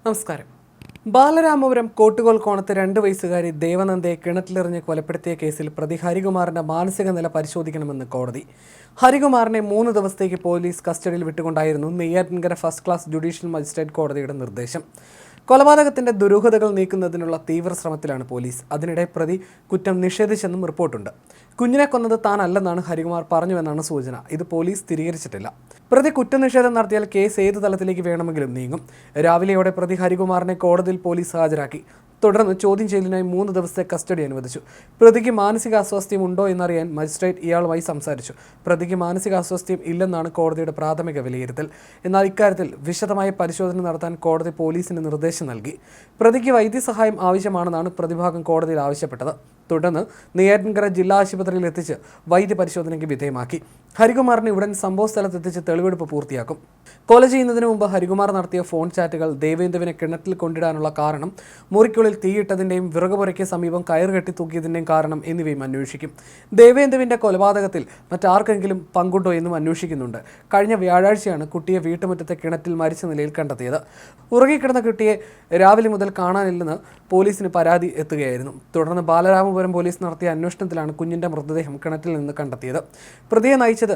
നമസ്കാരം. ബാലരാമപുരം കോട്ടുകോൽ കോണത്ത് 2 വയസ്സുകാരി ദേവനന്ദയെ കിണറ്റിലെറിഞ്ഞ് കൊലപ്പെടുത്തിയ കേസിൽ പ്രതി ഹരികുമാറിന്റെ മാനസിക നില പരിശോധിക്കണമെന്ന് കോടതി. ഹരികുമാറിനെ 3 ദിവസത്തേക്ക് പോലീസ് കസ്റ്റഡിയിൽ വിട്ടുകൊണ്ടായിരുന്നു Neyyattinkara first class judicial magistrate കോടതിയുടെ നിർദ്ദേശം. കൊലപാതകത്തിന്റെ ദുരൂഹതകൾ നീക്കുന്നതിനുള്ള തീവ്ര ശ്രമത്തിലാണ് പോലീസ്. അതിനിടെ പ്രതി കുറ്റം നിഷേധിച്ചെന്നും റിപ്പോർട്ടുണ്ട്. കുഞ്ഞിനെ കൊന്നത് താനല്ലെന്നാണ് ഹരികുമാർ പറഞ്ഞുവെന്നാണ് സൂചന. ഇത് പോലീസ് സ്ഥിരീകരിച്ചിട്ടില്ല. പ്രതി കുറ്റനിഷേധം നടത്തിയാൽ കേസ് ഏത് തലത്തിലേക്ക് വേണമെങ്കിലും നീങ്ങും. രാവിലെയോടെ പ്രതി ഹരികുമാറിനെ കോടതിയിൽ പോലീസ് ഹാജരാക്കി. തുടർന്ന് ചോദ്യം ചെയ്യലിനായി 3 ദിവസത്തെ കസ്റ്റഡി അനുവദിച്ചു. പ്രതിക്ക് മാനസികാസ്വാസ്ഥ്യം ഉണ്ടോ എന്നറിയാൻ മജിസ്ട്രേറ്റ് ഇയാളുമായി സംസാരിച്ചു. പ്രതിക്ക് മാനസികാസ്വാസ്ഥ്യം ഇല്ലെന്നാണ് കോടതിയുടെ പ്രാഥമിക വിലയിരുത്തൽ. എന്നാൽ ഇക്കാര്യത്തിൽ വിശദമായ പരിശോധന നടത്താൻ കോടതി പോലീസിന് നിർദ്ദേശം നൽകി. പ്രതിക്ക് വൈദ്യസഹായം ആവശ്യമാണെന്നാണ് പ്രതിഭാഗം കോടതിയിൽ ആവശ്യപ്പെട്ടത്. തുടർന്ന് നെയ്യാറ്റിൻകര ജില്ലാ ആശുപത്രിയിൽ എത്തിച്ച് വൈദ്യപരിശോധനയ്ക്ക് വിധേയമാക്കി. ഹരികുമാറിനെ ഉടൻ സംഭവ സ്ഥലത്തെത്തിച്ച് തെളിവെടുപ്പ് പൂർത്തിയാക്കും. കൊല ചെയ്യുന്നതിന് മുമ്പ് ഹരികുമാർ നടത്തിയ ഫോൺ ചാറ്റുകൾ, ദേവേന്ദുവിനെ കിണറ്റിൽ കൊണ്ടിടാനുള്ള കാരണം, മുറിക്കുള്ളിൽ തീയിട്ടതിൻ്റെയും വിറകുപുരയ്ക്ക് സമീപം കയറ് കെട്ടി തൂക്കിയതിൻ്റെയും കാരണം എന്നിവയും അന്വേഷിക്കും. ദേവേന്ദുവിൻ്റെ കൊലപാതകത്തിൽ മറ്റാർക്കെങ്കിലും പങ്കുണ്ടോ എന്നും അന്വേഷിക്കുന്നുണ്ട്. കഴിഞ്ഞ വ്യാഴാഴ്ചയാണ് കുട്ടിയെ വീട്ടുമുറ്റത്തെ കിണറ്റിൽ മരിച്ച നിലയിൽ കണ്ടെത്തിയത്. ഉറങ്ങിക്കിടന്ന കുട്ടിയെ രാവിലെ മുതൽ കാണാനില്ലെന്ന് പോലീസിന് പരാതി എത്തുകയായിരുന്നു. തുടർന്ന് ബാലരാമപുരം പോലീസ് നടത്തിയ അന്വേഷണത്തിലാണ് കുഞ്ഞിൻ്റെ മൃതദേഹം കിണറ്റിൽ നിന്ന് കണ്ടെത്തിയത്. പ്രതിയെ നയിച്ചത്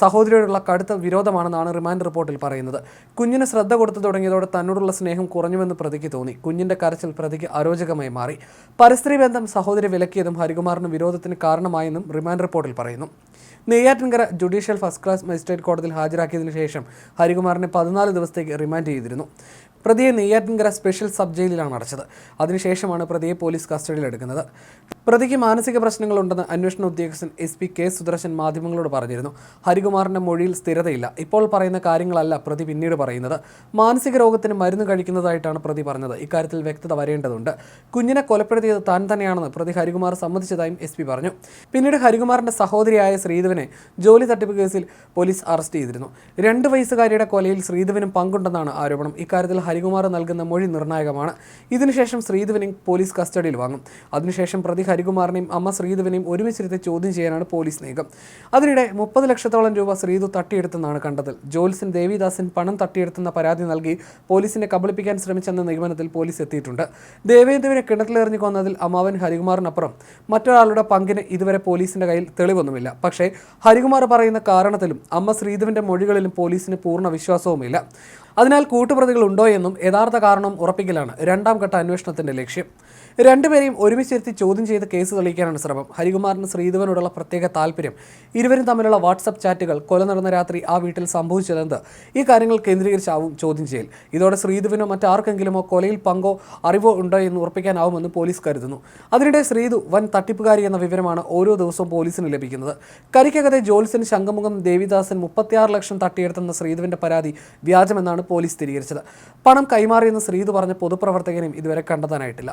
സഹോദരിയോടുള്ള കടുത്ത വിരോധമാണെന്നാണ് റിമാൻഡ് റിപ്പോർട്ടിൽ പറയുന്നത്. കുഞ്ഞിന് ശ്രദ്ധ കൊടുത്തു തുടങ്ങിയതോടെ തന്നോടുള്ള സ്നേഹം കുറഞ്ഞുവെന്ന് പ്രതിക്ക് തോന്നി. കുഞ്ഞിൻ്റെ കരച്ചിൽ പ്രതിക്ക് അരോചകമായി മാറി. പരസ്ത്രീ ബന്ധം സഹോദരി വിലക്കിയതും ഹരികുമാറിന് വിരോധത്തിന് കാരണമായെന്നും റിമാൻഡ് റിപ്പോർട്ടിൽ പറയുന്നു. Neyyattinkara judicial first class magistrate കോടതിയിൽ ഹാജരാക്കിയതിനു ശേഷം ഹരികുമാറിനെ 14 ദിവസത്തേക്ക് റിമാൻഡ് ചെയ്തിരുന്നു. പ്രതിയെ നെയ്യാറ്റിൻകര സ്പെഷ്യൽ സബ് ജയിലിലാണ് അടച്ചത്. അതിനുശേഷമാണ് പ്രതിയെ പോലീസ് കസ്റ്റഡിയിലെടുക്കുന്നത്. പ്രതിക്ക് മാനസിക പ്രശ്നങ്ങളുണ്ടെന്ന് അന്വേഷണ ഉദ്യോഗസ്ഥൻ SP K സുദർശൻ മാധ്യമങ്ങളോട് പറഞ്ഞിരുന്നു. ഹരികുമാറിന്റെ മൊഴിയിൽ സ്ഥിരതയില്ല. ഇപ്പോൾ പറയുന്ന കാര്യങ്ങളല്ല പ്രതി പിന്നീട് പറയുന്നത്. മാനസിക രോഗത്തിന് മരുന്ന് കഴിക്കുന്നതായിട്ടാണ് പ്രതി പറഞ്ഞത്. ഇക്കാര്യത്തിൽ വ്യക്തത വരേണ്ടതുണ്ട്. കുഞ്ഞിനെ കൊലപ്പെടുത്തിയത് താൻ തന്നെയാണെന്ന് പ്രതി ഹരികുമാർ സമ്മതിച്ചതായും SP പറഞ്ഞു. പിന്നീട് ഹരികുമാറിന്റെ സഹോദരിയായ ശ്രീധുവിനെ ജോലി തട്ടിപ്പ് കേസിൽ പോലീസ് അറസ്റ്റ് ചെയ്തിരുന്നു. 2 വയസ്സുകാരിയുടെ കൊലയിൽ ശ്രീധുവിനും പങ്കുണ്ടെന്നാണ് ആരോപണം. ഇക്കാര്യത്തിൽ ഹരികുമാർ നൽകുന്ന മൊഴി നിർണായകമാണ്. ഇതിനുശേഷം ശ്രീധുവിനെയും പോലീസ് കസ്റ്റഡിയിൽ വാങ്ങും. അതിനുശേഷം പ്രതി ഹരികുമാറിനെയും അമ്മ ശ്രീധുവിനെയും ഒരുമിച്ചിരുത്തി ചോദ്യം ചെയ്യാനാണ് പോലീസ് നീക്കം. അതിനിടെ 30 ലക്ഷത്തോളം രൂപ ശ്രീധു തട്ടിയെടുത്തെന്നാണ് കണ്ടെത്തൽ. ജോത്സ്യൻ ദേവിദാസൻ പണം തട്ടിയെടുത്തെന്ന പരാതി നൽകി പോലീസിനെ കബളിപ്പിക്കാൻ ശ്രമിച്ചെന്ന നിഗമനത്തിൽ പോലീസ് എത്തിയിട്ടുണ്ട്. ദേവേന്ദുവിനെ കിണറ്റിലെറിഞ്ഞു കൊന്നതിൽ അമ്മാവൻ ഹരികുമാറിനപ്പുറം മറ്റൊരാളുടെ പങ്കിന് ഇതുവരെ പോലീസിന്റെ കയ്യിൽ തെളിവൊന്നുമില്ല. പക്ഷേ ഹരികുമാർ പറയുന്ന കാരണത്തിലും അമ്മ ശ്രീധുവിന്റെ മൊഴികളിലും പോലീസിന് പൂർണ്ണ വിശ്വാസവുമില്ല. അതിനാൽ കൂട്ടുപ്രതികൾ ഉണ്ടോ എന്നും യഥാർത്ഥ കാരണം ഉറപ്പിക്കലാണ് 2ാം ഘട്ട അന്വേഷണത്തിന്റെ ലക്ഷ്യം. 2 പേരെയും ഒരുമിച്ചിരുത്തി ചോദ്യം ചെയ്ത് കേസ് തെളിയിക്കാനാണ് ശ്രമം. ഹരികുമാറിന് ശ്രീധുവിനോടുള്ള പ്രത്യേക താല്പര്യം, ഇരുവരും തമ്മിലുള്ള വാട്സപ്പ് ചാറ്റുകൾ, കൊല നടന്ന രാത്രി ആ വീട്ടിൽ സംഭവിച്ചതെന്ത്, ഈ കാര്യങ്ങൾ കേന്ദ്രീകരിച്ചാവും ചോദ്യം ചെയ്യൽ. ഇതോടെ ശ്രീധുവിനോ മറ്റാർക്കെങ്കിലുമോ കൊലയിൽ പങ്കോ അറിവോ ഉണ്ടോ എന്ന് ഉറപ്പിക്കാനാവുമെന്ന് പോലീസ് കരുതുന്നു. അതിനിടെ ശ്രീധു വൻ തട്ടിപ്പുകാരി എന്ന വിവരമാണ് ഓരോ ദിവസവും പോലീസിന് ലഭിക്കുന്നത്. കരിക്കകത്തെ ജോത്സ്യൻ ശംഖമുഖം ദേവിദാസൻ 36 ലക്ഷം തട്ടിയെടുത്തെന്ന ശ്രീധുവിന്റെ പരാതി വ്യാജമെന്നാണ് പോലീസ് സ്ഥിരീകരിച്ചത്. പണം കൈമാറിയെന്ന് ശ്രീധു പറഞ്ഞ പൊതുപ്രവർത്തകനെയും ഇതുവരെ കണ്ടെത്താനായിട്ടില്ല.